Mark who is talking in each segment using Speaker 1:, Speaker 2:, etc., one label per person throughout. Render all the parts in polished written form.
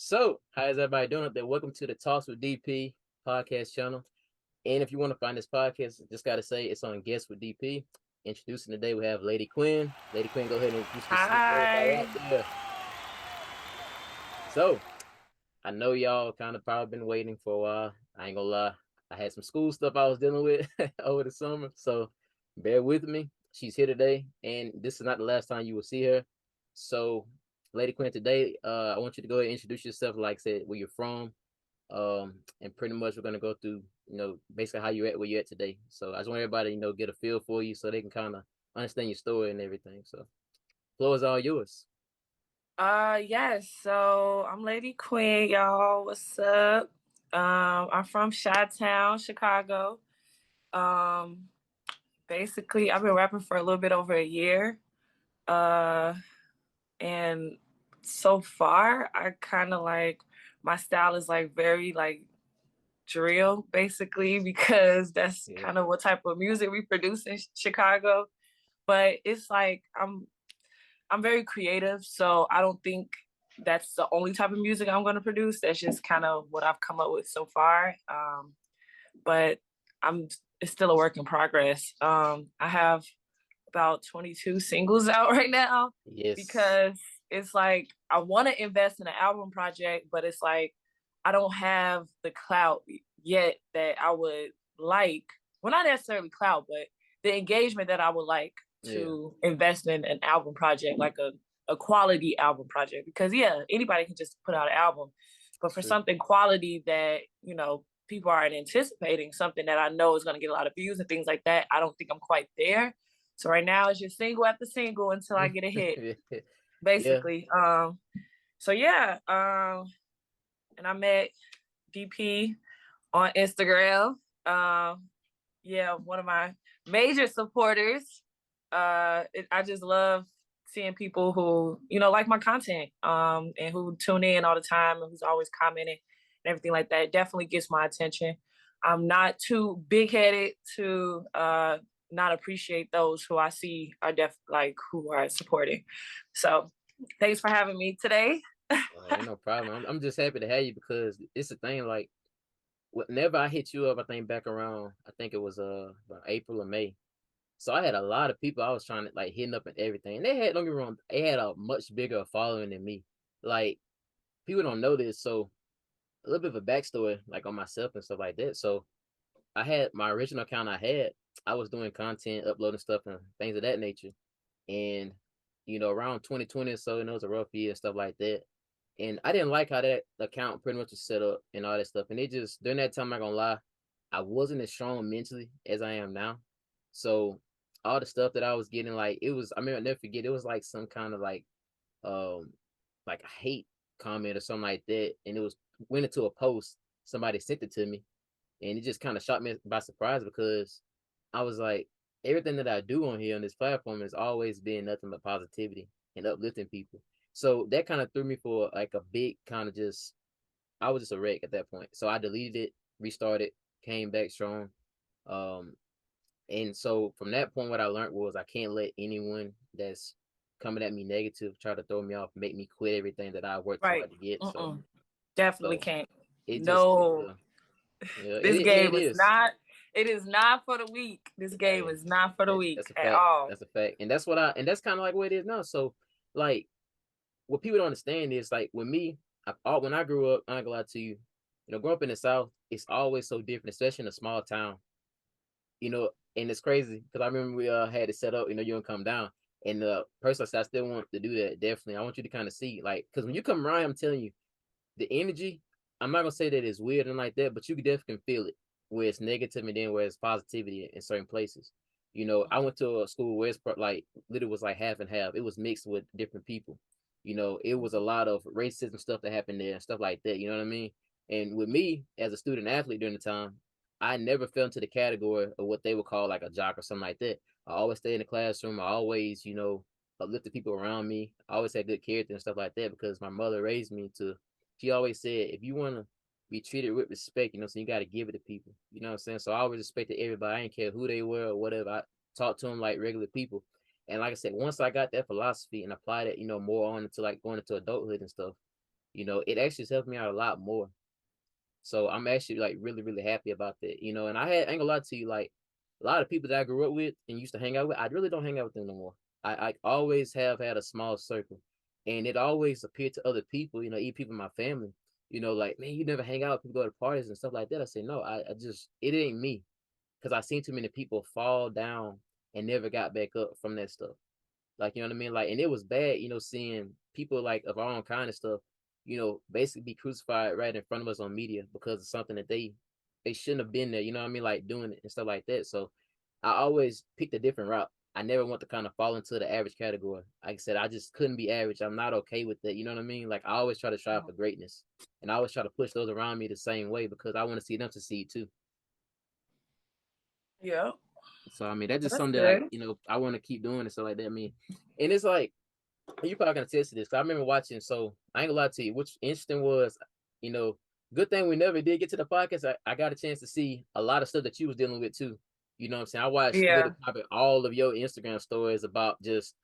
Speaker 1: So, how is everybody doing up there? Welcome to the Talks with DP podcast channel. And if you want to find this podcast, just got to say it's on Guest with DP. Introducing today, we have Lady Quinn. Lady Quinn, go ahead and introduce yourself to everybody
Speaker 2: Hi.
Speaker 1: out there. So, I know y'all kind of probably been waiting for a while. I ain't gonna lie. I had some school stuff I was dealing with over the summer. So, bear with me. She's here today, and this is not the last time you will see her. So, Lady Quinn, today, I want you to go ahead and introduce yourself. Like I said, where you're from, and pretty much we're gonna go through, basically how you at where you at today. So I just want everybody, get a feel for you so they can kind of understand your story and everything. So floor is all yours.
Speaker 2: Yes, so I'm Lady Quinn, y'all. What's up? I'm from Chi-Town, Chicago. Um, Basically, I've been rapping for a little bit over a year. Uh, and so far, I kind of like my style is like very like drill, basically, because that's
Speaker 1: Yeah,
Speaker 2: kind of what type of music we produce in Chicago. But it's like I'm very creative, so I don't think that's the only type of music I'm going to produce. That's just kind of what I've come up with so far. But I'm it's still a work in progress. I have about 22 singles out right now
Speaker 1: yes,
Speaker 2: because it's like I want to invest in an album project, but it's like I don't have the clout yet that I would like. Well, not necessarily clout, but the engagement that I would like
Speaker 1: yeah,
Speaker 2: to invest in an album project, like a quality album project. Because yeah, anybody can just put out an album, but for
Speaker 1: true.
Speaker 2: something quality that people aren't anticipating, something that I know is going to get a lot of views and things like that, I don't think I'm quite there. So right now it's just single after single until I get a hit,
Speaker 1: Yeah,
Speaker 2: basically. So yeah, and I met DP on Instagram. Yeah, one of my major supporters. I just love seeing people who like my content, and who tune in all the time and who's always commenting and everything like that. It definitely gets my attention. I'm not too big headed to not appreciate those who I see are who are supporting. So thanks for having me today.
Speaker 1: ain't no problem. I'm just happy to have you because it's a thing. Like whenever I hit you up, I think back around, I think it was about April or May. So I had a lot of people I was trying to like hitting up and everything. And they had, don't get me wrong, they had a much bigger following than me. Like people don't know this, so a little bit of a backstory, like on myself and stuff like that. So I had my original account I was doing content, uploading stuff and things of that nature. And around 2020 or so, and it was a rough year and stuff like that. And I didn't like how that account pretty much was set up and all that stuff. And it just during that time, I'm not gonna lie, I wasn't as strong mentally as I am now. So all the stuff that I was getting, like it was, I mean, I'll never forget, it was like some kind of um like a hate comment or something like that. And it was went into a post, somebody sent it to me, and it just kind of shot me by surprise because I was like, everything that I do on here on this platform has always been nothing but positivity and uplifting people. So that kind of threw me for like a big kind of just, I was just a wreck at that point. So I deleted it, restarted, came back strong. Um, and so from that point, what I learned was I can't let anyone that's coming at me negative try to throw me off, make me quit everything that I worked so
Speaker 2: Right.
Speaker 1: hard to get. So,
Speaker 2: Mm-mm. Definitely
Speaker 1: so
Speaker 2: can't.
Speaker 1: it just,
Speaker 2: No,
Speaker 1: yeah,
Speaker 2: this
Speaker 1: it
Speaker 2: game is
Speaker 1: is.
Speaker 2: not. It is not for the weak. This game
Speaker 1: Hey,
Speaker 2: is not for the weak
Speaker 1: that's a
Speaker 2: at
Speaker 1: fact.
Speaker 2: all.
Speaker 1: That's a fact, and that's kind of like what it is now. So, like, what people don't understand is like with me, when I grew up, I'm not gonna lie to you, growing up in the South, it's always so different, especially in a small town. And it's crazy because I remember we had it set up. You don't come down, and the person said I still want to do that. Definitely, I want you to kind of see like because when you come around, I'm telling you, the energy. I'm not gonna say that it's weird and like that, but you definitely can feel it where it's negative and then where it's positivity in certain places. I went to a school where it's like literally was like half and half. It was mixed with different people. It was a lot of racism stuff that happened there and stuff like that. You know what I mean? And with me as a student athlete during the time, I never fell into the category of what they would call like a jock or something like that. I always stayed in the classroom. I always, uplifted people around me. I always had good character and stuff like that because my mother raised me to. She always said, if you want to be treated with respect, so you got to give it to people. You know what I'm saying? So I always respected everybody. I didn't care who they were or whatever. I talked to them like regular people. And like I said, once I got that philosophy and applied it, more on into like going into adulthood and stuff, it actually has helped me out a lot more. So I'm actually like really, really happy about that, And I ain't gonna lie to you, like a lot of people that I grew up with and used to hang out with, I really don't hang out with them no more. I always have had a small circle, and it always appeared to other people, even people in my family, like, man, you never hang out with people, go to parties and stuff like that. I say no, I just it ain't me, because I seen too many people fall down and never got back up from that stuff. Like, you know what I mean? Like, and it was bad, seeing people like of our own kind of stuff, basically be crucified right in front of us on media because of something that they shouldn't have been there, you know what I mean? Like doing it and stuff like that. So I always picked a different route. I never want to kind of fall into the average category. Like I said, I just couldn't be average. I'm not okay with that. You know what I mean? Like I always try to strive for greatness. And I always try to push those around me the same way because I want to see them succeed too.
Speaker 2: Yeah,
Speaker 1: So I mean that's just
Speaker 2: that's
Speaker 1: something that
Speaker 2: good.
Speaker 1: I want to keep doing and stuff like that. I mean, and it's like you probably gonna attest to this. 'Cause I remember watching. So I ain't gonna lie to you. Which interesting was, you know, good thing we never did get to the podcast. I got a chance to see a lot of stuff that you was dealing with too. You know what I'm saying? I watched
Speaker 2: Yeah.
Speaker 1: literally probably all of your Instagram stories about just,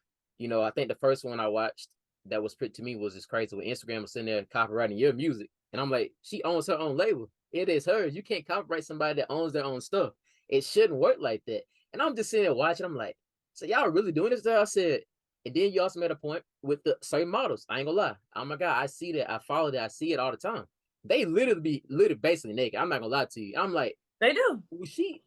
Speaker 1: I think the first one I watched that was pretty to me was just crazy. With Instagram was sitting there copywriting your music, and I'm like, she owns her own label. It is hers. You can't copyright somebody that owns their own stuff. It shouldn't work like that. And I'm just sitting there watching. I'm like, so y'all really doing this? There? I said, and then you also made a point with the certain models. I ain't gonna lie. Oh my God, I see that. I follow that. I see it all the time. They literally be literally basically naked. I'm not gonna lie to you. I'm like,
Speaker 2: They do.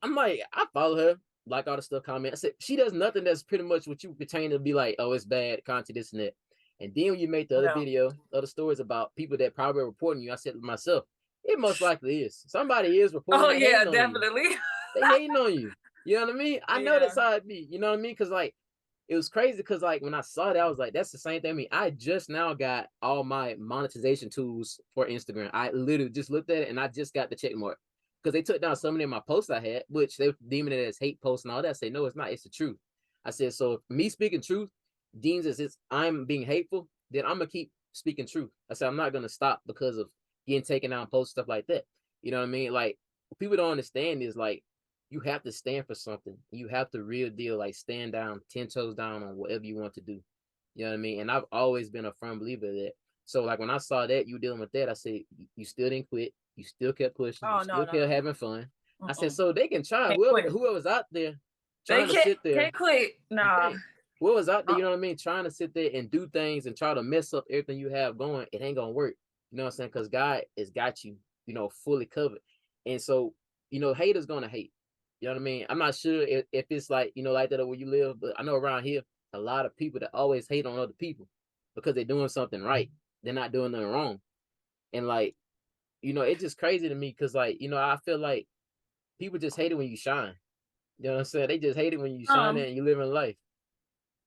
Speaker 1: I'm like, I follow her, like all the stuff, comment. I said, she does nothing that's pretty much what you pertain to be like, oh, it's bad content, this and that. And then when you make the other
Speaker 2: No.
Speaker 1: video, other stories about people that probably are reporting you, I said to myself, it most likely is. Somebody is reporting
Speaker 2: Oh
Speaker 1: that
Speaker 2: yeah,
Speaker 1: hating on you.
Speaker 2: definitely.
Speaker 1: They hating on you. You know what I mean? I know
Speaker 2: Yeah.
Speaker 1: that's how it be. You know what I mean? Because like it was crazy because like when I saw that, I was like, that's the same thing. I mean, I just now got all my monetization tools for Instagram. I literally just looked at it and I just got the check mark because they took down so many of my posts I had, which they were deeming it as hate posts and all that. I say, no, it's not. It's the truth. I said, so if me speaking truth deems as it's I'm being hateful, then I'm gonna keep speaking truth. I said, I'm not gonna stop because of getting taken down posts, stuff like that. You know what I mean? Like what people don't understand is like you have to stand for something. You have to real deal, like stand down, 10 toes down on whatever you want to do. You know what I mean? And I've always been a firm believer of that. So like when I saw that you dealing with that, I said, you still didn't quit. You still kept pushing. You
Speaker 2: Oh no,
Speaker 1: still
Speaker 2: no,
Speaker 1: kept
Speaker 2: no,
Speaker 1: having fun.
Speaker 2: no.
Speaker 1: I said,
Speaker 2: Mm-mm.
Speaker 1: so they can try
Speaker 2: Can't quit.
Speaker 1: whoever's out there
Speaker 2: They
Speaker 1: trying to sit there.
Speaker 2: can't quit.
Speaker 1: You
Speaker 2: Nah.
Speaker 1: can't. Whoever's out there,
Speaker 2: Uh,
Speaker 1: you know what I mean, trying to sit there and do things and try to mess up everything you have going, it ain't gonna work. You know what I'm saying? Because God has got you, fully covered. And so, haters gonna hate. You know what I mean? I'm not sure if it's like, like that where you live, but I know around here, a lot of people that always hate on other people because they're doing something right. They're not doing nothing wrong. And like, it's just crazy to me because like, I feel like people just hate it when you shine. You know what I'm saying? They just hate it when you shine
Speaker 2: um.
Speaker 1: and you live in life.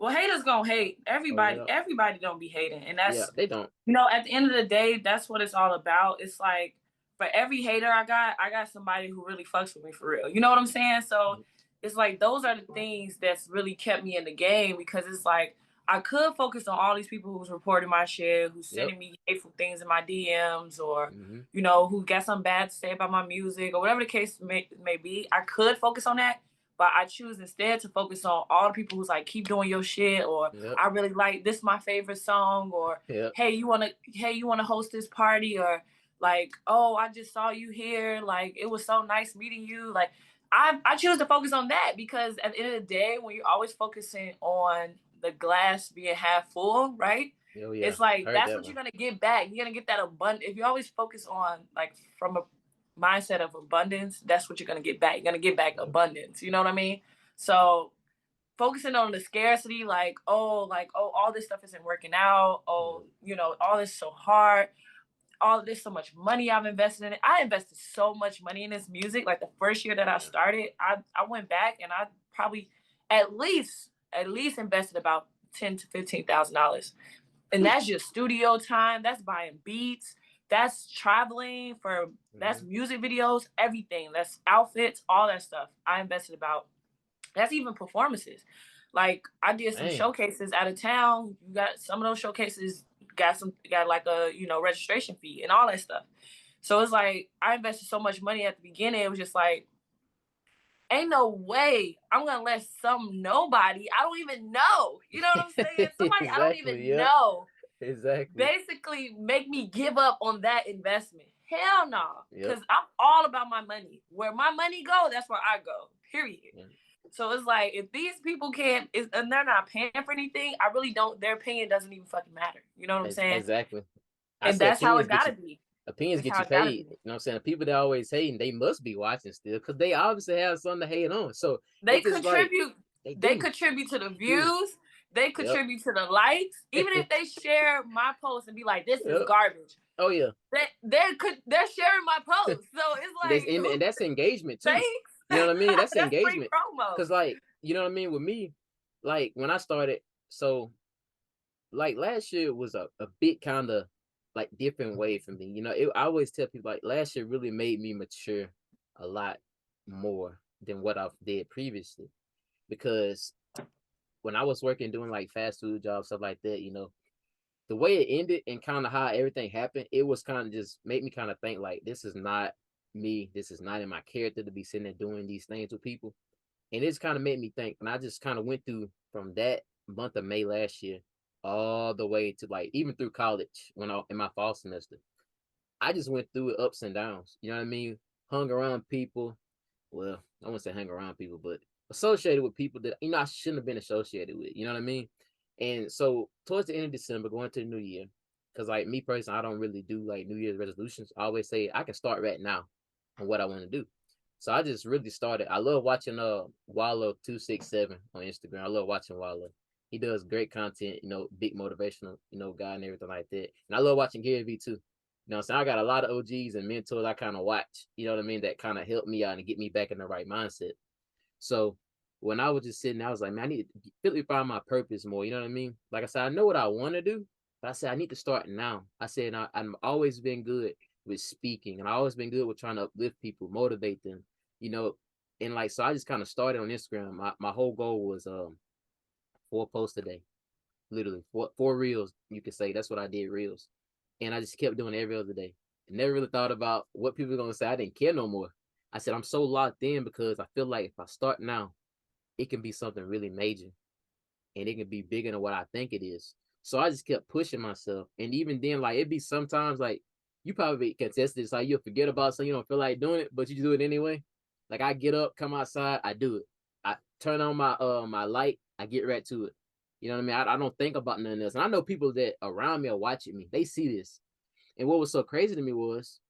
Speaker 2: Well, haters gonna hate.
Speaker 1: Oh
Speaker 2: Everybody,
Speaker 1: yeah.
Speaker 2: everybody don't be hating, and
Speaker 1: Yeah,
Speaker 2: that's
Speaker 1: they don't.
Speaker 2: at the end of the day, that's what it's all about. It's like for every hater I got somebody who really fucks with me for real. You know what I'm saying? So it's like those are the things that's really kept me in the game because it's like I could focus on all these people who's reporting my shit, who's
Speaker 1: Yep.
Speaker 2: sending me hateful things in my DMs, or
Speaker 1: Mm-hmm.
Speaker 2: who got something bad to say about my music or whatever the case may be. I could focus on that, but I choose instead to focus on all the people who's like keep doing your shit, or
Speaker 1: Yep.
Speaker 2: I really like this my favorite song, or
Speaker 1: Yep.
Speaker 2: hey you wanna host this party, or like, oh, I just saw you here, like it was so nice meeting you. Like I choose to focus on that because at the end of the day, when you're always focusing on the glass being half full, right?
Speaker 1: Oh yeah.
Speaker 2: It's like
Speaker 1: Heard
Speaker 2: that's
Speaker 1: that
Speaker 2: what you're
Speaker 1: one.
Speaker 2: gonna get back. You're gonna get that abundance. If you always focus on like from a mindset of abundance, that's what you're gonna get back. You're gonna get back
Speaker 1: Yep.
Speaker 2: abundance. You know what I mean? So focusing on the scarcity, like, oh, all this stuff isn't working out.
Speaker 1: Yeah.
Speaker 2: Oh, all this so hard. All this so much money I've invested in it. I invested so much money in this music. Like the first year that I
Speaker 1: Yeah.
Speaker 2: started, I went back and I probably at least invested about $10,000 to $15,000, and
Speaker 1: Whew.
Speaker 2: that's just studio time. That's buying beats. That's traveling for. That's
Speaker 1: Mm-hmm.
Speaker 2: music videos. Everything. That's outfits. All that stuff. I invested about. That's even performances. Like I did some
Speaker 1: Dang.
Speaker 2: showcases out of town. You got some of those showcases got like a registration fee and all that stuff. So it's like I invested so much money at the beginning. It was just like, ain't no way I'm gonna let some nobody I don't even know. You know what I'm saying? Somebody I don't
Speaker 1: Exactly.
Speaker 2: even
Speaker 1: Yep.
Speaker 2: know.
Speaker 1: Exactly.
Speaker 2: basically make me give up on that investment. Hell no,
Speaker 1: Yep.
Speaker 2: because I'm all about my money. Where my money go, that's where I go. Period.
Speaker 1: Yeah.
Speaker 2: So it's like if these people can't, and they're not paying for anything, I really don't. Their opinion doesn't even fucking matter. You know what I'm saying?
Speaker 1: Exactly. I
Speaker 2: And
Speaker 1: say
Speaker 2: that's how
Speaker 1: opinions
Speaker 2: it
Speaker 1: get
Speaker 2: gotta
Speaker 1: you
Speaker 2: be.
Speaker 1: opinions
Speaker 2: That's
Speaker 1: get
Speaker 2: how
Speaker 1: you
Speaker 2: it gotta
Speaker 1: paid.
Speaker 2: be.
Speaker 1: You know what I'm saying? The people that always hating, they must be watching still because they obviously have something to hate on. So
Speaker 2: They
Speaker 1: it's just like
Speaker 2: contribute.
Speaker 1: they
Speaker 2: They
Speaker 1: do.
Speaker 2: contribute to the
Speaker 1: They do.
Speaker 2: views. They
Speaker 1: Yep.
Speaker 2: contribute to the likes. Even if they share my post and be like, "This is
Speaker 1: Yep.
Speaker 2: garbage,"
Speaker 1: Oh yeah.
Speaker 2: they're sharing my post. So it's
Speaker 1: That's
Speaker 2: like,
Speaker 1: and
Speaker 2: who
Speaker 1: that's engagement too.
Speaker 2: thanks?
Speaker 1: You know what I mean? That's
Speaker 2: That's free
Speaker 1: engagement.
Speaker 2: promo.
Speaker 1: Cause like, you know what I mean? With me, like when I started, so like last year was a bit kind of like different way for me. I always tell people like last year really made me mature a lot more than what I've did previously. Because when I was working doing like fast food jobs, stuff like that, the way it ended and kind of how everything happened, it was kind of just made me kind of think like this is not me. This is not in my character to be sitting there doing these things with people. And it's kind of made me think. And I just kind of went through from that month of May last year all the way to like even through college when I in my fall semester. I just went through it ups and downs. You know what I mean? Hung around people. Well, I wouldn't say hang around people, but associated with people that I shouldn't have been associated with. You know what I mean? And so towards the end of December, going to the new year, because like me personally, I don't really do like New Year's resolutions. I always say I can start right now on what I want to do. So I just really started. I love watching Wallow267 on Instagram. I love watching Wallow. He does great content, big motivational, guy and everything like that. And I love watching Gary V too. So I got a lot of OGs and mentors I kind of watch, you know what I mean, that kind of help me out and get me back in the right mindset. So when I was just sitting, I was like, man, I need to really find my purpose more. You know what I mean? Like I said, I know what I want to do, but I said I need to start now. I said I've always been good with speaking, and I always been good with trying to uplift people, motivate them, you know. And like so, I just kind of started on Instagram. My whole goal was 4 posts a day, literally four reels. You could say that's what I did, reels, and I just kept doing it every other day. I never really thought about what people were gonna say. I didn't care no more. I said I'm so locked in because I feel like if I start now, it can be something really major and it can be bigger than what I think it is. So I just kept pushing myself. And even then, like it'd be sometimes like you probably contest this, like you'll forget about something you don't feel like doing it, but you do it anyway. Like I get up, come outside, I do it. I turn on my light, I get right to it. You know what I mean? I don't think about nothing else. And I know people that around me are watching me. They see this. And what was so crazy to me was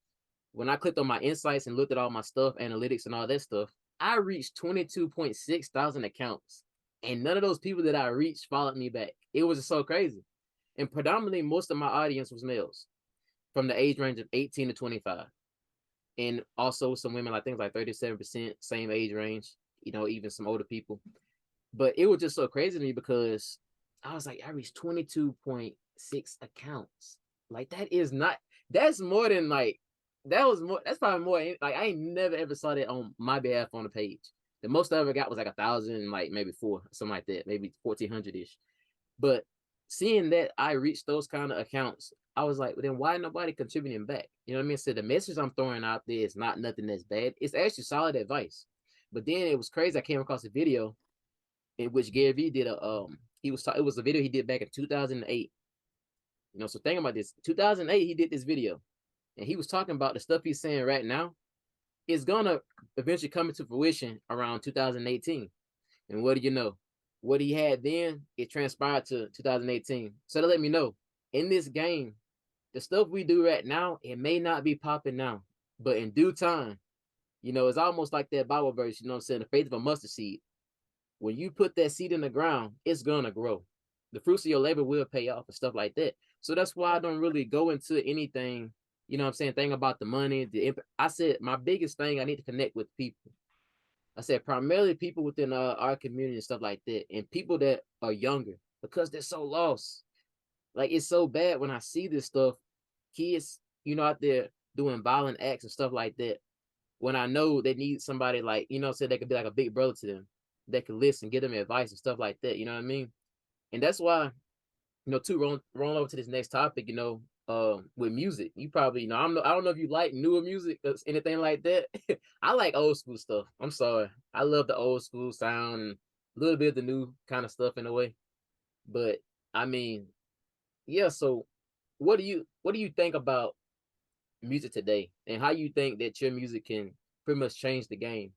Speaker 1: when I clicked on my insights and looked at all my stuff, analytics and all that stuff, I reached 22.6 thousand accounts. And none of those people that I reached followed me back. It was just so crazy. And predominantly, most of my audience was males from the age range of 18 to 25. And also some women, like things like 37%, same age range, even some older people. But it was just so crazy to me because I was like, I reached 22.6 accounts. Like that is not that's more than like that's probably more like I ain't never ever saw that on my behalf on the page. The most I ever got was like 1,000, like maybe four, something like that, maybe 1,400 ish. But seeing that I reached those kind of accounts, I was like, well, then why nobody contributing back? You know what I mean? So the message I'm throwing out there is not nothing that's bad. It's actually solid advice. But then it was crazy. I came across a video in which Gary Vee did it was a video he did back in 2008. So think about this. 2008 he did this video and he was talking about the stuff he's saying right now is gonna eventually come into fruition around 2018. And what do you know? What he had then, it transpired to 2018. So to let me know, in this game, the stuff we do right now, it may not be popping now, but in due time, it's almost like that Bible verse, you know what I'm saying? The faith of a mustard seed. When you put that seed in the ground, it's gonna grow. The fruits of your labor will pay off and stuff like that. So that's why I don't really go into anything, you know what I'm saying, thing about the money. I said my biggest thing, I need to connect with people. I said primarily people within our community and stuff like that, and people that are younger because they're so lost. Like it's so bad when I see this stuff, kids, out there doing violent acts and stuff like that. When I know they need somebody like, so they could be like a big brother to them, that could listen, give them advice and stuff like that. You know what I mean? And that's why, too, rolling over to this next topic, with music, you probably, I don't know if you like newer music or anything like that. I like old school stuff. I'm sorry. I love the old school sound and a little bit of the new kind of stuff in a way. But I mean, yeah. So, what do you think about music today, and how you think that your music can pretty much change the game?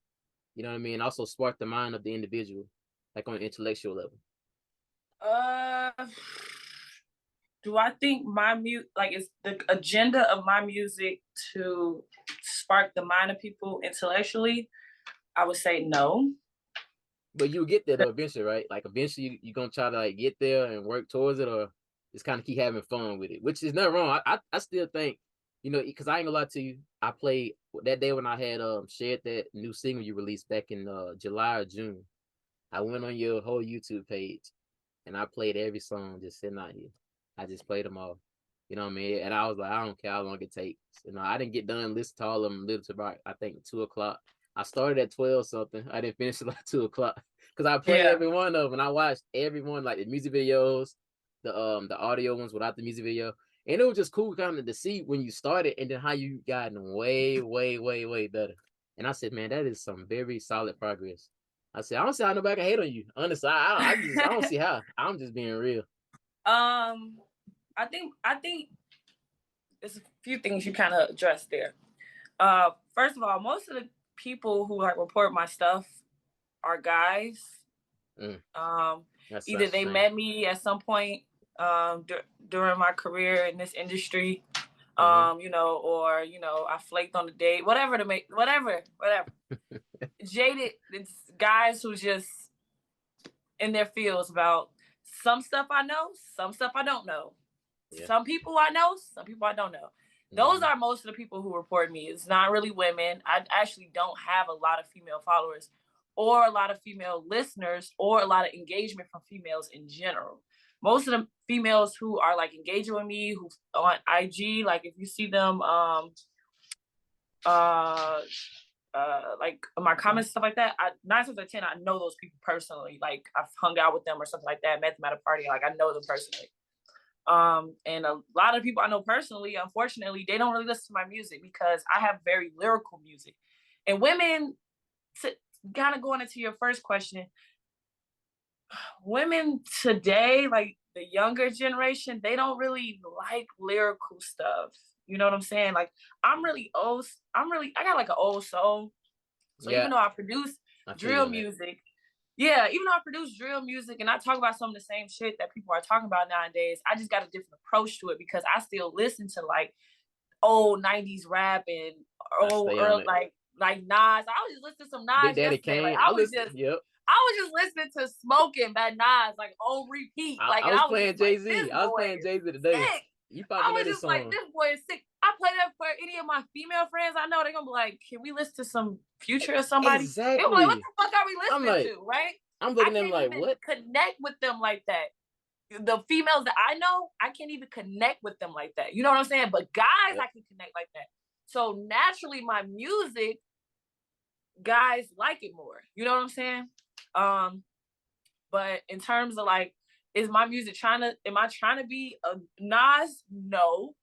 Speaker 1: You know what I mean? Also spark the mind of the individual, like on an intellectual level.
Speaker 2: Uh, do I think my music, like, is the agenda of my music to spark the mind of people intellectually? I would say no.
Speaker 1: But you get there though eventually, right? Like eventually you gonna try to like get there and work towards it, or just kind of keep having fun with it, which is nothing wrong. I still think, because I ain't gonna lie to you. I played that day when I had shared that new single you released back in July or June. I went on your whole YouTube page and I played every song just sitting out here. I just played them all. You know what I mean? And I was like, I don't care how long it takes. I didn't get done listening to all of them little to about I think 2 o'clock. I started at 12 something. I didn't finish till like 2 o'clock because I played
Speaker 2: Yeah.
Speaker 1: every one of them and I watched every one, like the music videos, the audio ones without the music video, and it was just cool kind of to see when you started and then how you gotten way, way, way, way better. And I said, man, that is some very solid progress. I said, I don't see how nobody can hate on you. Honestly, I don't see how. I'm just being real.
Speaker 2: um, I think there's a few things you kind of addressed there. First of all, most of the people who like report my stuff are guys.
Speaker 1: Mm,
Speaker 2: Um,
Speaker 1: that's
Speaker 2: Either
Speaker 1: such a
Speaker 2: they
Speaker 1: shame.
Speaker 2: met me at some point during my career in this industry,
Speaker 1: Mm-hmm.
Speaker 2: or I flaked on the date, whatever to make, whatever. Jaded, it's guys who just in their fields about some stuff I know, some stuff I don't know.
Speaker 1: Yeah.
Speaker 2: Some people I know, some people I don't know. Those
Speaker 1: Mm-hmm.
Speaker 2: are most of the people who report me. It's not really women. I actually don't have a lot of female followers or a lot of female listeners or a lot of engagement from females in general. Most of the females who are like engaging with me, who on IG, like if you see them uh like my comments, stuff like that, 9 times out of 10 I know those people personally. Like I've hung out with them or something like that, met them at a party, like I know them personally. And a lot of people I know personally, unfortunately, they don't really listen to my music because I have very lyrical music. And women, to kind of going into your first question, women today, like the younger generation, they don't really like lyrical stuff. You know what I'm saying? Like I'm really old. I got like an old soul. So
Speaker 1: Yeah,
Speaker 2: even though I produce
Speaker 1: I feel you
Speaker 2: drill
Speaker 1: on that.
Speaker 2: music, yeah, even though I produce drill music and I talk about some of the same shit that people are talking about nowadays, I just got a different approach to it because I still listen to like old 90s rap and
Speaker 1: I
Speaker 2: old
Speaker 1: stay on
Speaker 2: early
Speaker 1: it.
Speaker 2: like Nas. I was just listening to some
Speaker 1: Big
Speaker 2: Nas
Speaker 1: Daddy
Speaker 2: yesterday. Like
Speaker 1: Kane. I listen. Yep.
Speaker 2: I was just listening to Smoking by Nas like on repeat. Like,
Speaker 1: I
Speaker 2: and
Speaker 1: was
Speaker 2: I was
Speaker 1: playing
Speaker 2: just
Speaker 1: Jay
Speaker 2: like, this
Speaker 1: Z. I was
Speaker 2: boy
Speaker 1: playing
Speaker 2: is
Speaker 1: Jay Z today.
Speaker 2: sick.
Speaker 1: You
Speaker 2: I
Speaker 1: probably know
Speaker 2: was
Speaker 1: this
Speaker 2: just like,
Speaker 1: song.
Speaker 2: this boy is sick. I play that for any of my female friends I know. They're gonna be like, can we listen to some Future or somebody? They're gonna be like, what
Speaker 1: Exactly.
Speaker 2: the fuck are we
Speaker 1: I'm
Speaker 2: listening
Speaker 1: like,
Speaker 2: to? Right?
Speaker 1: I'm
Speaker 2: I
Speaker 1: looking at him
Speaker 2: can't
Speaker 1: like,
Speaker 2: even
Speaker 1: what?
Speaker 2: connect with them like that. The females that I know, I can't even connect with them like that. You know what I'm saying? But guys,
Speaker 1: Yep.
Speaker 2: I can connect like that. So naturally, my music, guys like it more. You know what I'm saying? Um, but in terms of like, is my music am I trying to be a Nas? No.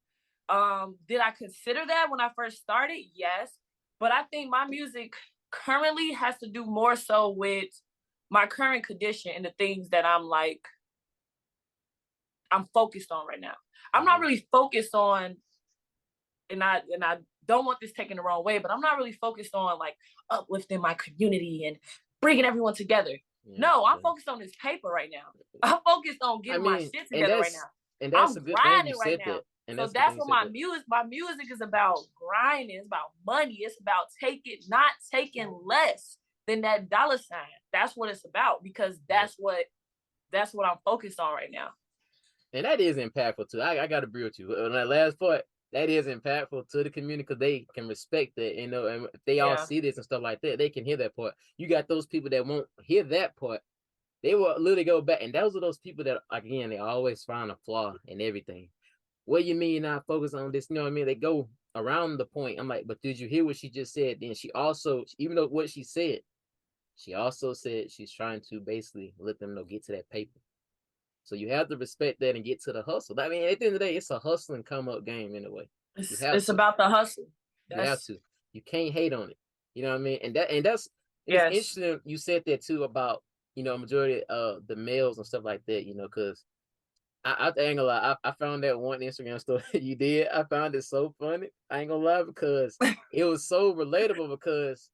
Speaker 2: Did I consider that when I first started? Yes. But I think my music currently has to do more so with my current condition and the things that I'm focused on right now. I'm not
Speaker 1: Mm-hmm.
Speaker 2: really focused on, and I don't want this taken the wrong way, but I'm not really focused on like uplifting my community and bringing everyone together.
Speaker 1: Yeah.
Speaker 2: No, I'm focused on this paper right now. I'm focused on
Speaker 1: I
Speaker 2: getting my
Speaker 1: mean,
Speaker 2: shit
Speaker 1: and
Speaker 2: together right now.
Speaker 1: that's
Speaker 2: I'm
Speaker 1: a good thing you
Speaker 2: grinding right
Speaker 1: said
Speaker 2: now.
Speaker 1: that. And
Speaker 2: So
Speaker 1: that's a good thing
Speaker 2: that's
Speaker 1: you
Speaker 2: what
Speaker 1: said that.
Speaker 2: my music is about grinding. It's about money. It's about not taking less than that dollar sign. That's what it's about because
Speaker 1: Yep.
Speaker 2: that's what I'm focused on right now.
Speaker 1: And that is impactful too. I got to agree with you on that last part. That is impactful to the community because they can respect that, and if they all
Speaker 2: Yeah.
Speaker 1: see this and stuff like that, they can hear that part. You got those people that won't hear that part. They will literally go back, and those are those people that again they always find a flaw in everything. What you mean not focus on this? You know what I mean? They go around the point. I'm like, but did you hear what she just said? Then she also, even though what she also said she's trying to basically let them know get to that paper. So you have to respect that and get to the hustle. I mean, at the end of the day, it's a hustle and come up game anyway. You have
Speaker 2: It's
Speaker 1: to.
Speaker 2: about the hustle.
Speaker 1: You have
Speaker 2: That's
Speaker 1: to. You can't hate on it. You know what I mean? And it's
Speaker 2: yes.
Speaker 1: interesting you said that too about, majority of the males and stuff like that, because I ain't gonna lie. I found that one Instagram story you did. I found it so funny. I ain't gonna lie because it was so relatable because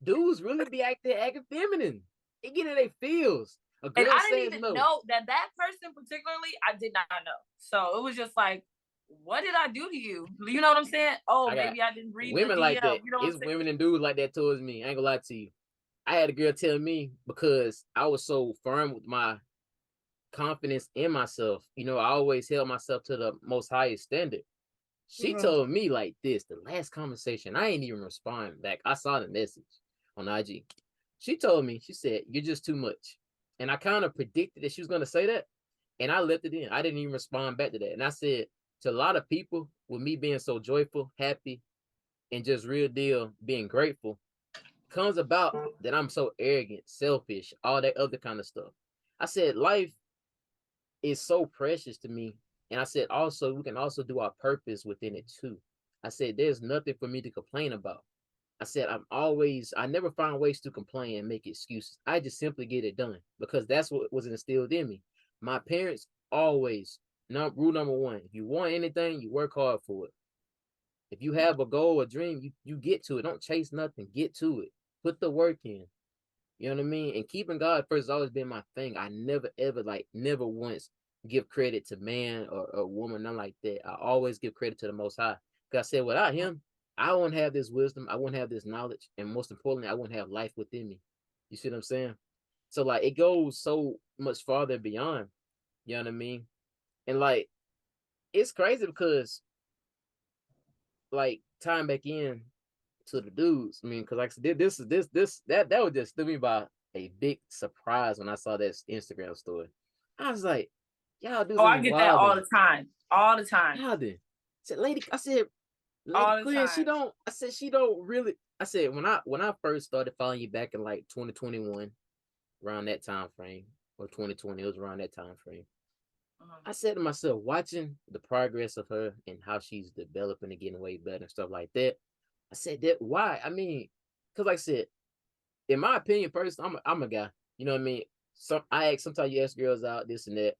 Speaker 1: dudes really be acting feminine. It get in their feels. A
Speaker 2: And
Speaker 1: girl
Speaker 2: I didn't
Speaker 1: says
Speaker 2: even
Speaker 1: no.
Speaker 2: know that person particularly, I did not know. So it was just like, what did I do to you? You know what I'm saying? Oh,
Speaker 1: I got
Speaker 2: maybe I didn't read the
Speaker 1: women like that.
Speaker 2: DM. You know what I'm
Speaker 1: It's
Speaker 2: saying?
Speaker 1: women and dudes like that towards me. I ain't gonna lie to you. I had a girl tell me because I was so firm with my confidence in myself. You know, I always held myself to the most highest standard. She
Speaker 2: Mhm.
Speaker 1: told me like this, the last conversation, I ain't even respond back. I saw the message on IG. She told me, she said, you're just too much. And I kind of predicted that she was gonna say that. And I left it in. I didn't even respond back to that. And I said, to a lot of people, with me being so joyful, happy, and just real deal being grateful, comes about that I'm so arrogant, selfish, all that other kind of stuff. I said, life is so precious to me. And I said, also, we can also do our purpose within it too. I said, there's nothing for me to complain about. I said, I never find ways to complain and make excuses. I just simply get it done because that's what was instilled in me. My parents always, rule number one, if you want anything, you work hard for it. If you have a goal, a dream, you get to it. Don't chase nothing. Get to it. Put the work in. You know what I mean? And keeping God first has always been my thing. I never ever never once give credit to man or woman, nothing like that. I always give credit to the Most High. Because I said, without Him, I wouldn't have this wisdom. I wouldn't have this knowledge, and most importantly, I wouldn't have life within me. You see what I'm saying? So like, it goes so much farther beyond. You know what I mean? And like, it's crazy because like time back in to the dudes. I mean, because like I said, that was just threw me by a big surprise when I saw that Instagram story. I was like, y'all
Speaker 2: Oh,
Speaker 1: dudes
Speaker 2: I
Speaker 1: be
Speaker 2: get that all
Speaker 1: wilding.
Speaker 2: the time. All the time.
Speaker 1: Y'all did. I said, Lady
Speaker 2: All the
Speaker 1: Quinn,
Speaker 2: time.
Speaker 1: she don't really. I said when I first started following you back in like 2021, around that time frame, or 2020, it was around that time frame. I said to myself, watching the progress of her and how she's developing and getting way better and stuff like that. I said that why? I mean, because like I said, in my opinion, personally, I'm a guy. You know what I mean? Sometimes you ask girls out, this and that.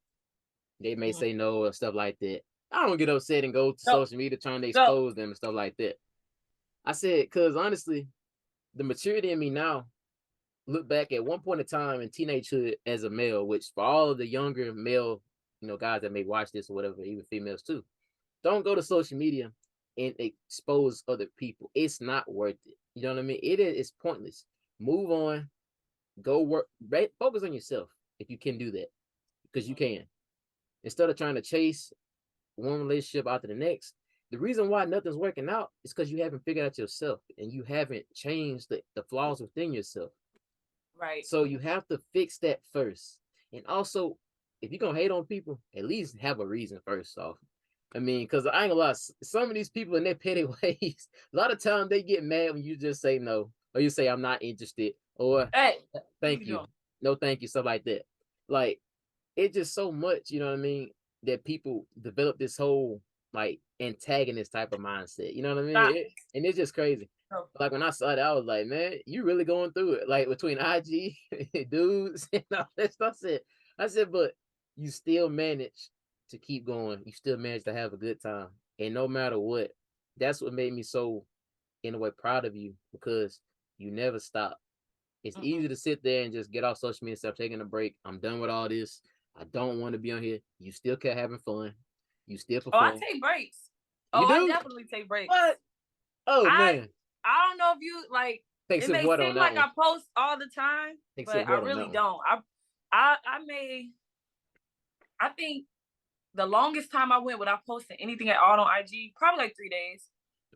Speaker 1: They may say no or stuff like that. I don't get upset and go to
Speaker 2: So,
Speaker 1: social media trying to
Speaker 2: so
Speaker 1: expose them and stuff like that. I said, because honestly, the maturity in me now, look back at one point in time in teenagehood as a male, which for all of the younger male, guys that may watch this or whatever, even females too, don't go to social media and expose other people. It's not worth it. You know what I mean? It's pointless. Move on. Go work. Focus on yourself if you can do that, because you can. Instead of trying to chase one relationship after the next, the reason why nothing's working out is because you haven't figured out yourself and you haven't changed the flaws within yourself.
Speaker 2: right.
Speaker 1: So you have to fix that first. And also, if you're gonna hate on people, at least have a reason first off. I mean, because I ain't gonna lie, some of these people in their petty ways, a lot of times they get mad when you just say no, or you say I'm not interested, or
Speaker 2: Hey, what
Speaker 1: thank
Speaker 2: you
Speaker 1: you,
Speaker 2: doing?
Speaker 1: no thank you, stuff like that. Like, it's just so much, you know what I mean, that people develop this whole like antagonist type of mindset. You know what I mean?
Speaker 2: Stop.
Speaker 1: And it's just crazy.
Speaker 2: No.
Speaker 1: Like when I saw that, I was like, man, you really going through it. Like between IG dudes and all that stuff. I said, but you still manage to keep going. You still manage to have a good time. And no matter what, that's what made me so, in a way, proud of you because you never stop. It's
Speaker 2: Mm-mm.
Speaker 1: easy to sit there and just get off social media and start taking a break. I'm done with all this. I don't want to be on here. You still kept having fun. You still
Speaker 2: Oh, I
Speaker 1: perform.
Speaker 2: take breaks.
Speaker 1: You
Speaker 2: Oh, I
Speaker 1: do?
Speaker 2: definitely take breaks.
Speaker 1: What? Oh
Speaker 2: I
Speaker 1: man.
Speaker 2: I don't know if you like.
Speaker 1: Take
Speaker 2: It
Speaker 1: some
Speaker 2: may
Speaker 1: water on
Speaker 2: seem
Speaker 1: that
Speaker 2: like
Speaker 1: one.
Speaker 2: I post all the time,
Speaker 1: Take
Speaker 2: but
Speaker 1: some
Speaker 2: I
Speaker 1: water on that
Speaker 2: really
Speaker 1: one.
Speaker 2: don't. I may. I think the longest time I went without posting anything at all on IG, probably like 3 days.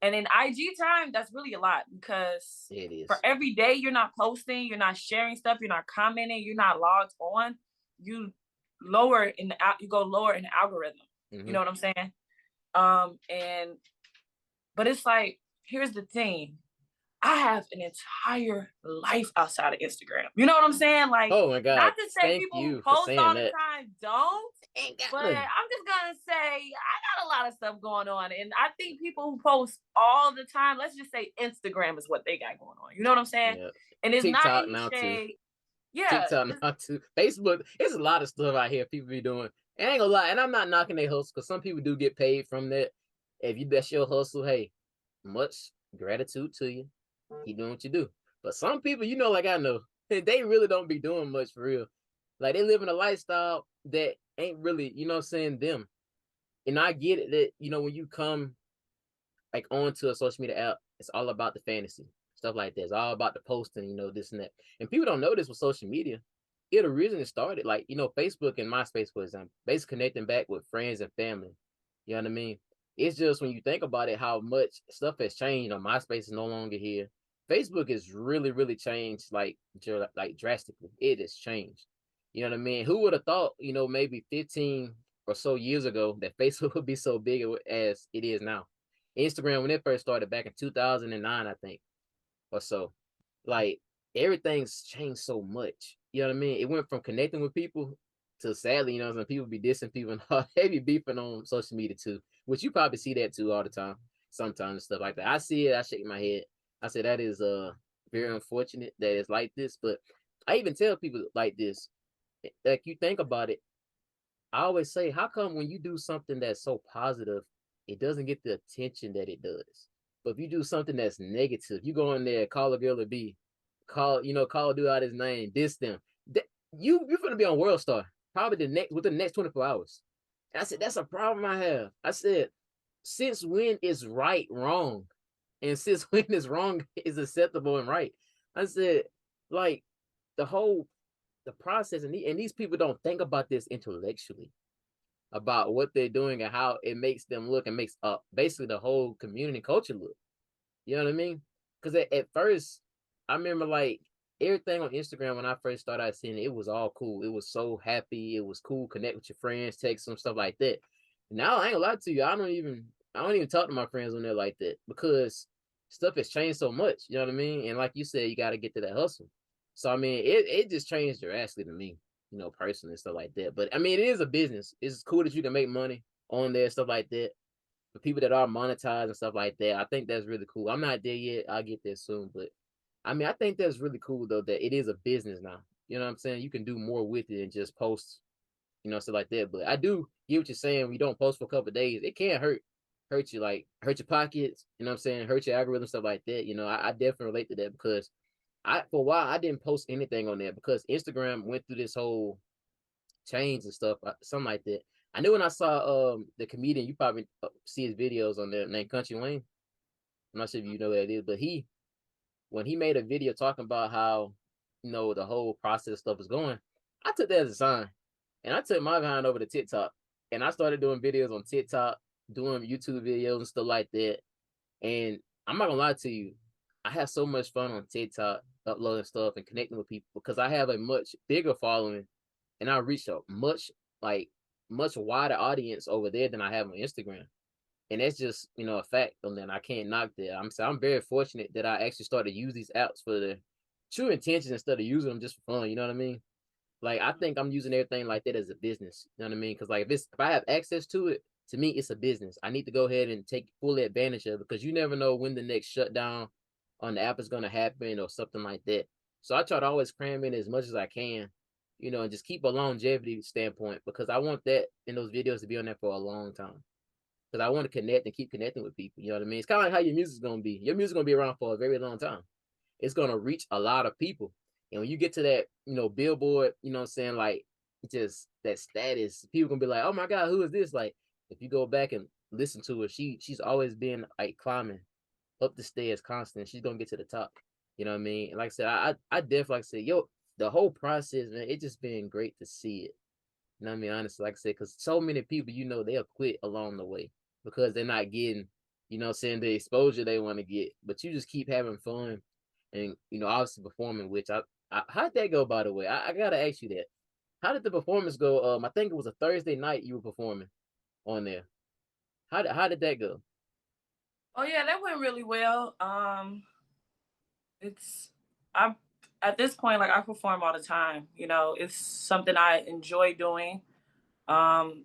Speaker 2: And in IG time, that's really a lot because
Speaker 1: It
Speaker 2: for
Speaker 1: is.
Speaker 2: every day you're not posting, you're not sharing stuff, you're not commenting, you're not logged on, you you go lower in the algorithm. You
Speaker 1: Mm-hmm.
Speaker 2: know what I'm saying? And but it's like, here's the thing. I have an entire life outside of Instagram. You know what I'm saying? Like,
Speaker 1: Oh my
Speaker 2: not
Speaker 1: God.
Speaker 2: to say
Speaker 1: Thank
Speaker 2: people who
Speaker 1: you for
Speaker 2: post
Speaker 1: saying
Speaker 2: all the
Speaker 1: that.
Speaker 2: time don't,
Speaker 1: Ain't got
Speaker 2: but
Speaker 1: nothing.
Speaker 2: I'm just gonna say I got a lot of stuff going on. And I think people who post all the time, let's just say Instagram is what they got going on. You know what I'm saying?
Speaker 1: Yeah.
Speaker 2: And it's not
Speaker 1: TikTok
Speaker 2: any
Speaker 1: now too.
Speaker 2: shade. Yeah.
Speaker 1: TikTok now too. Facebook. It's a lot of stuff out here people be doing. And I ain't gonna lie, and I'm not knocking their hustle because some people do get paid from that. If you that's your hustle, hey, much gratitude to you. Keep doing what you do. But some people, like I know, they really don't be doing much for real. Like they live in a lifestyle that ain't really, you know what I'm saying, them. And I get it that, when you come like onto a social media app, it's all about the fantasy, stuff like that. It's all about the posting, this and that. And people don't know this with social media. It originally started like, Facebook and MySpace, for example, basically connecting back with friends and family. You know what I mean? It's just when you think about it, how much stuff has changed. MySpace is no longer here. Facebook has really, really changed, like drastically. It has changed. You know what I mean? Who would have thought, maybe 15 or so years ago that Facebook would be so big as it is now? Instagram, when it first started back in 2009, I think, or so, like everything's changed so much. You know what I mean? It went from connecting with people to, sadly, some people be dissing people and they be beefing on social media too, which you probably see that too all the time, sometimes and stuff like that. I see it, I shake my head. I say that is very unfortunate that it's like this, but I even tell people like this, like you think about it, I always say, how come when you do something that's so positive, it doesn't get the attention that it does? But if you do something that's negative, you go in there, call a girl a B, call a dude out his name, diss them. You're gonna be on World Star probably within the next 24 hours. And I said, that's a problem I have. I said, since when is right wrong? And since when is wrong is acceptable and right? I said, like the whole the process, and these people don't think about this intellectually about what they're doing and how it makes them look and makes basically the whole community culture look. You know what I mean? Because at first, I remember like everything on Instagram when I first started seeing it, it was all cool. It was so happy. It was cool. Connect with your friends, text them, stuff like that. Now I ain't gonna lie to you. I don't even talk to my friends on there like that because stuff has changed so much. You know what I mean? And like you said, you got to get to that hustle. So I mean, it just changed drastically to me, personally and stuff like that. But I mean, it is a business. It's cool that you can make money on there, stuff like that. For people that are monetized and stuff like that, I think that's really cool. I'm not there yet. I'll get there soon, but I mean, I think that's really cool though that it is a business now. You know what I'm saying? You can do more with it than just post, stuff like that. But I do get what you're saying. When you don't post for a couple of days, it can hurt you, like hurt your pockets. You know what I'm saying? Hurt your algorithm, stuff like that. I definitely relate to that because for a while I didn't post anything on there because Instagram went through this whole change and stuff, something like that. I knew when I saw the comedian, you probably see his videos on there named Country Wayne. I'm not sure if you know who that is, but when he made a video talking about how the whole process stuff is going, I took that as a sign, and I took my behind over to TikTok, and I started doing videos on TikTok, doing YouTube videos and stuff like that. And I'm not gonna lie to you, I have so much fun on TikTok uploading stuff and connecting with people because I have a much bigger following and I reach a like much wider audience over there than I have on Instagram. And that's just, a fact. And then I can't knock that. I'm very fortunate that I actually started to use these apps for the true intentions instead of using them just for fun. You know what I mean? Like I think I'm using everything like that as a business. You know what I mean? Because like if I have access to it, to me it's a business. I need to go ahead and take full advantage of it because you never know when the next shutdown on the app is gonna happen or something like that. So I try to always cram in as much as I can, and just keep a longevity standpoint because I want that in those videos to be on there for a long time. Because I want to connect and keep connecting with people. You know what I mean? It's kind of like how your music's gonna be. Your music's gonna be around for a very long time. It's gonna reach a lot of people. And when you get to that, billboard, what I'm saying, like just that status, people gonna be like, oh my God, who is this? Like, if you go back and listen to her, she's always been like climbing up the stairs constant. She's gonna get to the top. You know what I mean? And like I said, I definitely like I said, yo, the whole process, man, it just been great to see it. You know what I mean? Honestly, like I said, because so many people, they'll quit along the way because they're not getting, saying the exposure they want to get. But you just keep having fun and, obviously performing, which how'd that go, by the way? I gotta ask you that. How did the performance go? I think it was a Thursday night you were performing on there. How did that go?
Speaker 2: Oh yeah, that went really well. It's I at this point, like I perform all the time. It's something I enjoy doing. I'm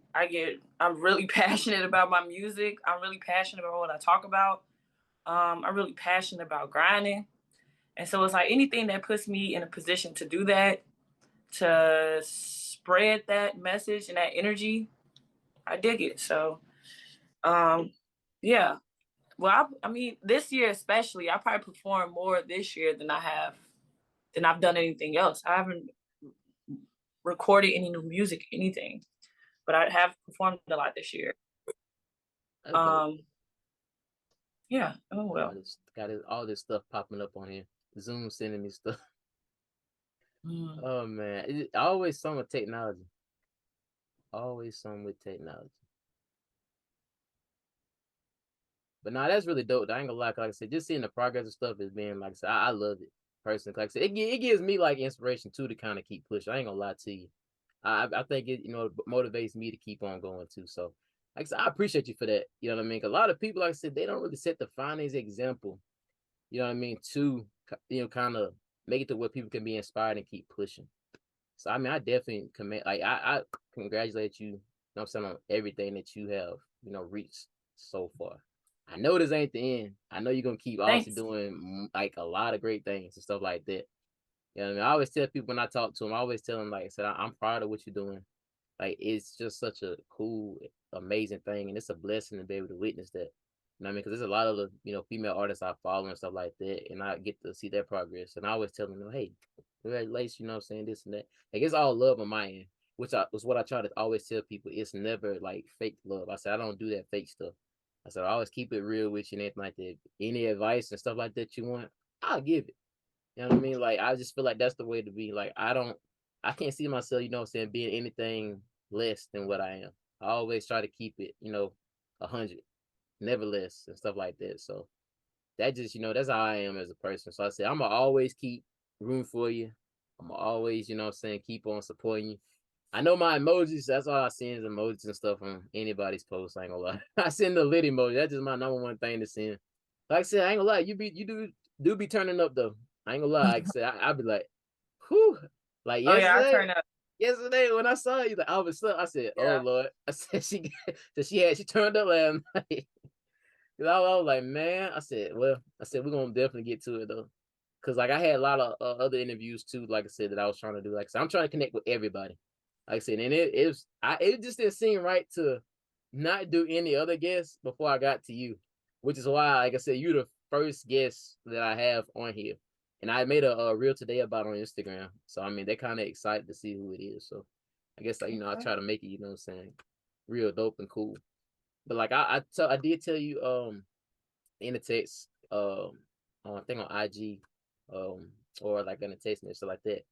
Speaker 2: really passionate about my music. I'm really passionate about what I talk about. I'm really passionate about grinding. And so it's like anything that puts me in a position to do that, to spread that message and that energy, I dig it. So, yeah. Well, I mean, this year especially, I probably performed more this year than I've done anything else. I haven't recorded any new music, anything, but I have performed a lot this year.
Speaker 1: That's dope.
Speaker 2: Um, yeah. Oh
Speaker 1: All
Speaker 2: well.
Speaker 1: this got it, all this stuff popping up on here. Zoom sending me stuff.
Speaker 2: Mm.
Speaker 1: Oh man, always something with technology. Always something with technology. But nah, that's really dope. I ain't gonna lie. Like I said, just seeing the progress of stuff is being like I said, I love it personally. Like I said, it gives me like inspiration too to kind of keep pushing. I ain't gonna lie to you. I think it motivates me to keep on going too. So like I said, I appreciate you for that. You know what I mean? 'Cause a lot of people, like I said, they don't really set the finest example. You know what I mean? To kind of make it to where people can be inspired and keep pushing. So I mean, I definitely commend. Like I congratulate you. You know what I'm saying, on everything that you have reached so far. I know this ain't the end. I know you're gonna keep obviously
Speaker 2: Thanks.
Speaker 1: doing like a lot of great things and stuff like that. You know what I mean? I always tell people when I talk to them, I always tell them like I said, I'm proud of what you're doing. Like it's just such a cool, amazing thing, and it's a blessing to be able to witness that. You know what I mean? Because there's a lot of the female artists I follow and stuff like that, and I get to see their progress. And I always tell them, hey, congratulations, you know what I'm saying, this and that. Like it's all love on my end, which was what I try to always tell people. It's never like fake love. I said I don't do that fake stuff. I said I always keep it real with you and anything like that. Any advice and stuff like that you want, I'll give it. You know what I mean? Like I just feel like that's the way to be. Like I can't see myself, you know what I'm saying, being anything less than what I am. I always try to keep it, 100, never less and stuff like that. So that just, that's how I am as a person. So I say I'm gonna always keep room for you. I'm gonna always, you know what I'm saying, keep on supporting you. I know my emojis, that's all I send is emojis and stuff on anybody's post. I ain't gonna lie. I send the lit emoji. That's just my number one thing to send. Like I said, I ain't gonna lie, you do be turning up though. I ain't gonna lie. Like I said, I be like, whew. Like
Speaker 2: Oh yeah, I
Speaker 1: yesterday,
Speaker 2: turn up.
Speaker 1: yesterday when I saw you, like all of a sudden, I said, "Oh
Speaker 2: Yeah.
Speaker 1: Lord!" I said she turned up last night. I was like, man, I said we're gonna definitely get to it though, cause like I had a lot of other interviews too. Like I said, that I was trying to do. Like I said, I'm trying to connect with everybody. Like I said, and it just didn't seem right to not do any other guests before I got to you, which is why, like I said, you're the first guest that I have on here. And I made a reel today about on Instagram. So I mean, they're kind of excited to see who it is. So I guess like, I
Speaker 2: Okay.
Speaker 1: try to make it, you know what I'm saying, real dope and cool. But like I did tell you in the text I think on IG or like in the text and stuff like that.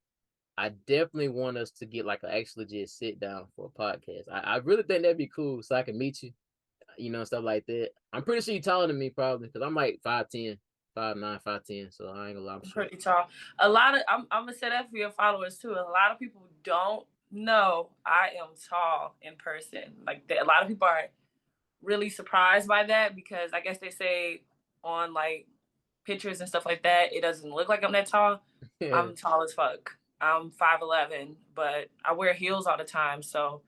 Speaker 1: I definitely want us to get like an actual legit sit down for a podcast. I really think that'd be cool so I can meet you, stuff like that. I'm pretty sure you're taller than me probably because I'm like 5'10", 5'9", 5'10", so I ain't gonna lie, I'm
Speaker 2: I'm
Speaker 1: short.
Speaker 2: pretty tall. A lot of I'm gonna say that for your followers too. A lot of people don't know I am tall in person. Like a lot of people are really surprised by that because I guess they say on like pictures and stuff like that, it doesn't look like I'm that tall.
Speaker 1: Yeah.
Speaker 2: I'm tall as fuck. I'm 5'11", but I wear heels all the time. So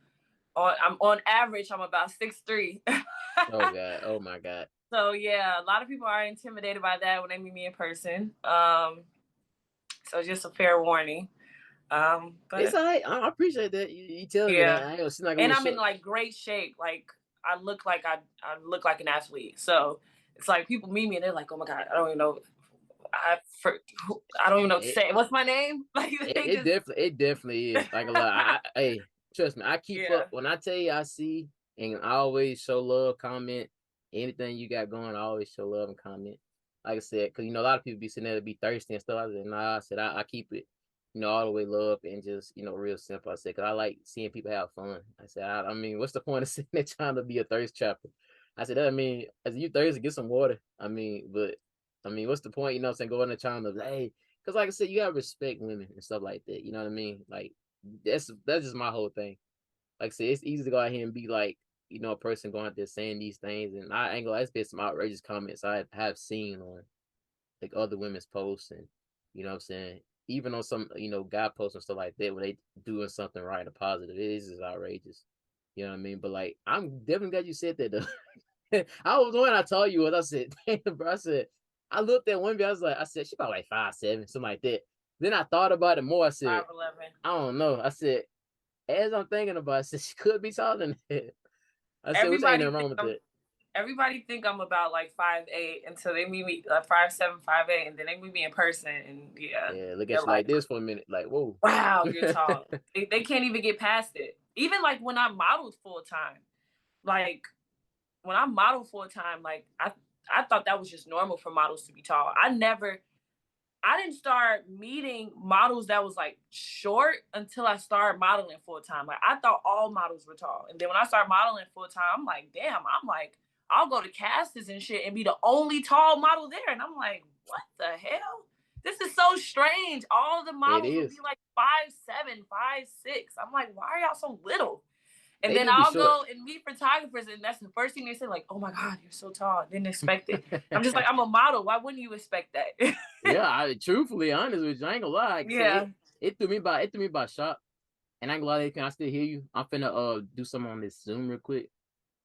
Speaker 2: I'm on average, I'm about 6'3".
Speaker 1: Oh god. Oh my god.
Speaker 2: So yeah, a lot of people are intimidated by that when they meet me in person. So just a fair warning.
Speaker 1: It's
Speaker 2: But
Speaker 1: all right. I appreciate that. You telling me that.
Speaker 2: yeah,
Speaker 1: I ain't gonna seem like a
Speaker 2: and
Speaker 1: little
Speaker 2: I'm in
Speaker 1: short.
Speaker 2: like great shape. Like I look like an athlete. So it's like people meet me and they're like, oh my god, I don't even know. I don't even know what to
Speaker 1: It,
Speaker 2: say. What's my name? Like
Speaker 1: it,
Speaker 2: they
Speaker 1: it
Speaker 2: just
Speaker 1: definitely it definitely is. Like a lot. Hey, trust me, I keep up
Speaker 2: yeah.
Speaker 1: when I tell you I see and I always show love, comment, anything you got going, I always show love and comment. Like I said, because a lot of people be sitting there to be thirsty and stuff. I said, nah, I said I keep it, all the way love and just, real simple. I said, because I like seeing people have fun. I said, I mean, what's the point of sitting there trying to be a thirst trapper? I said, I mean, as you thirsty, get some water. I mean, but I mean, what's the point, what I'm saying, going and trying to, hey, because like I said, you gotta respect women and stuff like that. You know what I mean? Like that's just my whole thing. Like I said, it's easy to go out here and be like, a person going out there saying these things, and I ain't gonna. That's been some outrageous comments I have seen on like other women's posts, and what I'm saying, even on some guy posts and stuff like that, when they doing something right or positive, it is just outrageous. You know what I mean? But like, I'm definitely glad you said that though. I was when I told you what I said, damn, bro. I said, I looked at one, I said, she probably like 5'7", something like that. Then I thought about it more. I said,
Speaker 2: 5'11".
Speaker 1: I don't know. I said, as I'm thinking about it, I said, she could be taller than that. I said, which ain't
Speaker 2: Everybody
Speaker 1: nothing
Speaker 2: think
Speaker 1: wrong with
Speaker 2: I'm
Speaker 1: that.
Speaker 2: everybody think I'm about like 5'8" until they meet me 5'7", 5'8", and then they meet me in person, and yeah,
Speaker 1: Yeah, look
Speaker 2: they're
Speaker 1: at you like
Speaker 2: like,
Speaker 1: this for a minute. Like, whoa.
Speaker 2: "Wow, you're tall." They can't even get past it. Even like when I modeled full time, like when I modeled full time, like I thought that was just normal for models to be tall. I didn't start meeting models that was like short until I started modeling full time. Like I thought all models were tall. And then when I started modeling full time, I'm like, damn, I'm like, I'll go to castings and shit and be the only tall model there. And I'm like, what the hell? This is so strange. All the
Speaker 1: It
Speaker 2: models would be
Speaker 1: is.
Speaker 2: like 5'7", 5'6". I'm like, why are y'all so little? And
Speaker 1: They
Speaker 2: then
Speaker 1: do be
Speaker 2: I'll
Speaker 1: short.
Speaker 2: go and meet photographers, and that's the first thing they say, like, "Oh my God, you're so tall. Didn't expect it." I'm just like, I'm a model. Why wouldn't you expect that?
Speaker 1: Yeah, I truthfully honest with you, I ain't gonna lie. Like I said,
Speaker 2: Yeah.
Speaker 1: it threw me by shock. And I ain't gonna lie, can I still hear you? I'm finna do something on this Zoom real quick.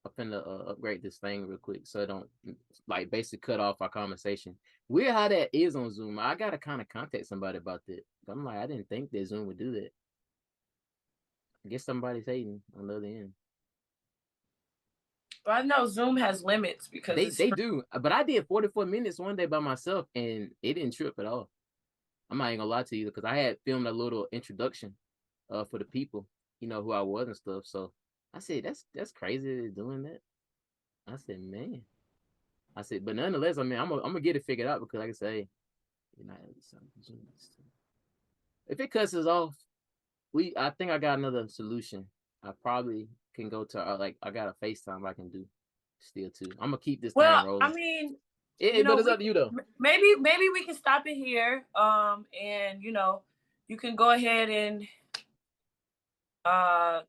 Speaker 1: I'm finna upgrade this thing real quick so it don't like basically cut off our conversation. Weird how that is on Zoom. I gotta kind of contact somebody about that. I'm like, I didn't think that Zoom would do that. I guess somebody's hating on the other end.
Speaker 2: But I know Zoom has limits because it's
Speaker 1: They do, but I did 44 minutes one day by myself and it didn't trip at all. I'm not even gonna lie to you because I had filmed a little introduction for the people, who I was and stuff. So I said that's crazy they're doing that. I said, man. I said, but nonetheless, I mean, I'm gonna get it figured out because, like I say, you know, if it cuts us off, I think I got another solution. I probably can go to like I got a FaceTime I can do still too. I'm gonna keep this thing
Speaker 2: well, I
Speaker 1: rolling.
Speaker 2: mean,
Speaker 1: But it's
Speaker 2: we
Speaker 1: up to you though.
Speaker 2: maybe we can stop it here. And you can go ahead and uh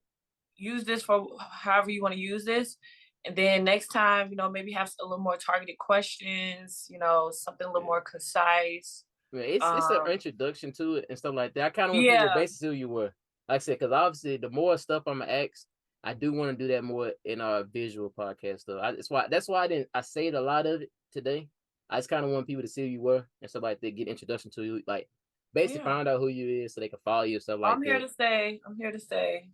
Speaker 2: use this for however you want to use this. And then next time, maybe have a little more targeted questions, something a little
Speaker 1: Yeah.
Speaker 2: more concise.
Speaker 1: Yeah, it's an
Speaker 2: Um,
Speaker 1: introduction to it and stuff like that. I kind of want people to
Speaker 2: yeah,
Speaker 1: base who you were. Like I said, because obviously the more stuff I'm gonna ask, I do want to do that more in our visual podcast stuff. That's why I saved a lot of it today. I just kind of want people to see who you were and stuff like that, get introduction to you, like basically
Speaker 2: yeah.
Speaker 1: find out who you is so they can follow you and stuff like
Speaker 2: I'm here
Speaker 1: that.
Speaker 2: to say,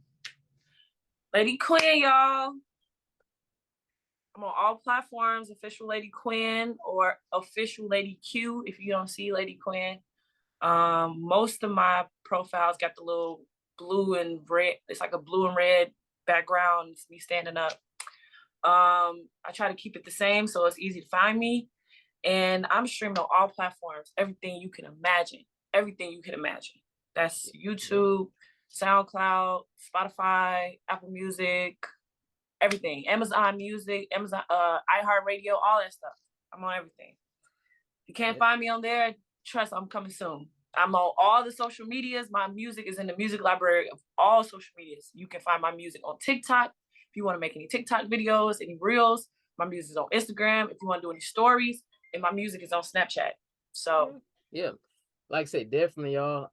Speaker 2: Lady Quinn, y'all. I'm on all platforms, official Lady Quinn or official Lady Q if you don't see Lady Quinn. Most of my profiles got the little blue and red. It's like a blue and red background. It's me standing up. I try to keep it the same so it's easy to find me. And I'm streaming on all platforms, everything you can imagine. Everything you can imagine. That's
Speaker 1: Yeah.
Speaker 2: YouTube, SoundCloud, Spotify, Apple Music, everything. Amazon Music, Amazon, iHeartRadio, all that stuff. I'm on everything. If you can't
Speaker 1: Yeah.
Speaker 2: find me on there, trust I'm coming soon. I'm on all the social medias. My music is in the music library of all social medias. You can find my music on TikTok. If you want to make any TikTok videos, any reels, my music is on Instagram. If you want to do any stories, and my music is on Snapchat. So
Speaker 1: Yeah. Like I said, definitely y'all.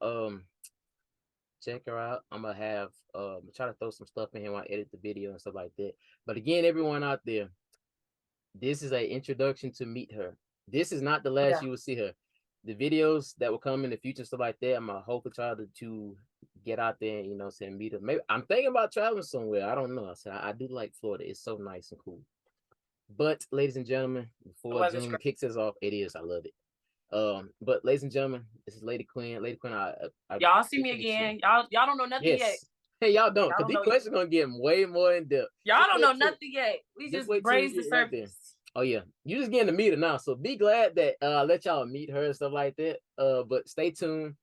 Speaker 1: Check her out. I'm gonna have try to throw some stuff in here while I edit the video and stuff like that. But again, everyone out there, this is a introduction to meet her. This is not the last
Speaker 2: yeah,
Speaker 1: you will see her. The videos that will come in the future, stuff like that, I'm gonna hope to try to get out there and meet her. Maybe I'm thinking about traveling somewhere. I don't know. I do like Florida. It's so nice and cool. But ladies and gentlemen,
Speaker 2: the
Speaker 1: before
Speaker 2: weather's
Speaker 1: Zoom
Speaker 2: great.
Speaker 1: kicks us off, it is. I love it. But ladies and gentlemen, this is Lady Quinn. Lady Quinn, I
Speaker 2: Y'all see me
Speaker 1: appreciate you.
Speaker 2: again. Y'all don't know nothing yet.
Speaker 1: Yes. Hey, y'all don't,
Speaker 2: Y'all
Speaker 1: because
Speaker 2: don't
Speaker 1: these
Speaker 2: know yet.
Speaker 1: questions are gonna get way more in depth.
Speaker 2: Y'all
Speaker 1: Just
Speaker 2: don't know
Speaker 1: wait till
Speaker 2: nothing yet. We
Speaker 1: just
Speaker 2: just
Speaker 1: wait till we
Speaker 2: raised the
Speaker 1: get right there.
Speaker 2: surface.
Speaker 1: Oh yeah. You just getting to meet her now. So be glad that I let y'all meet her and stuff like that. But stay tuned.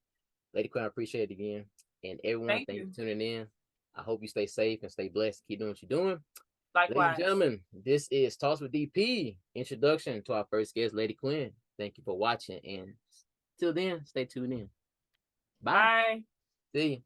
Speaker 1: Lady Quinn, I appreciate it again. And everyone,
Speaker 2: Thank
Speaker 1: thank you
Speaker 2: you.
Speaker 1: for tuning in. I hope you stay safe and stay blessed. Keep doing what you're doing. Ladies and
Speaker 2: Likewise.
Speaker 1: gentlemen, this is Talks with DP. Introduction to our first guest, Lady Quinn. Thank you for watching. And till then, stay tuned in. Bye.
Speaker 2: Bye.
Speaker 1: See you.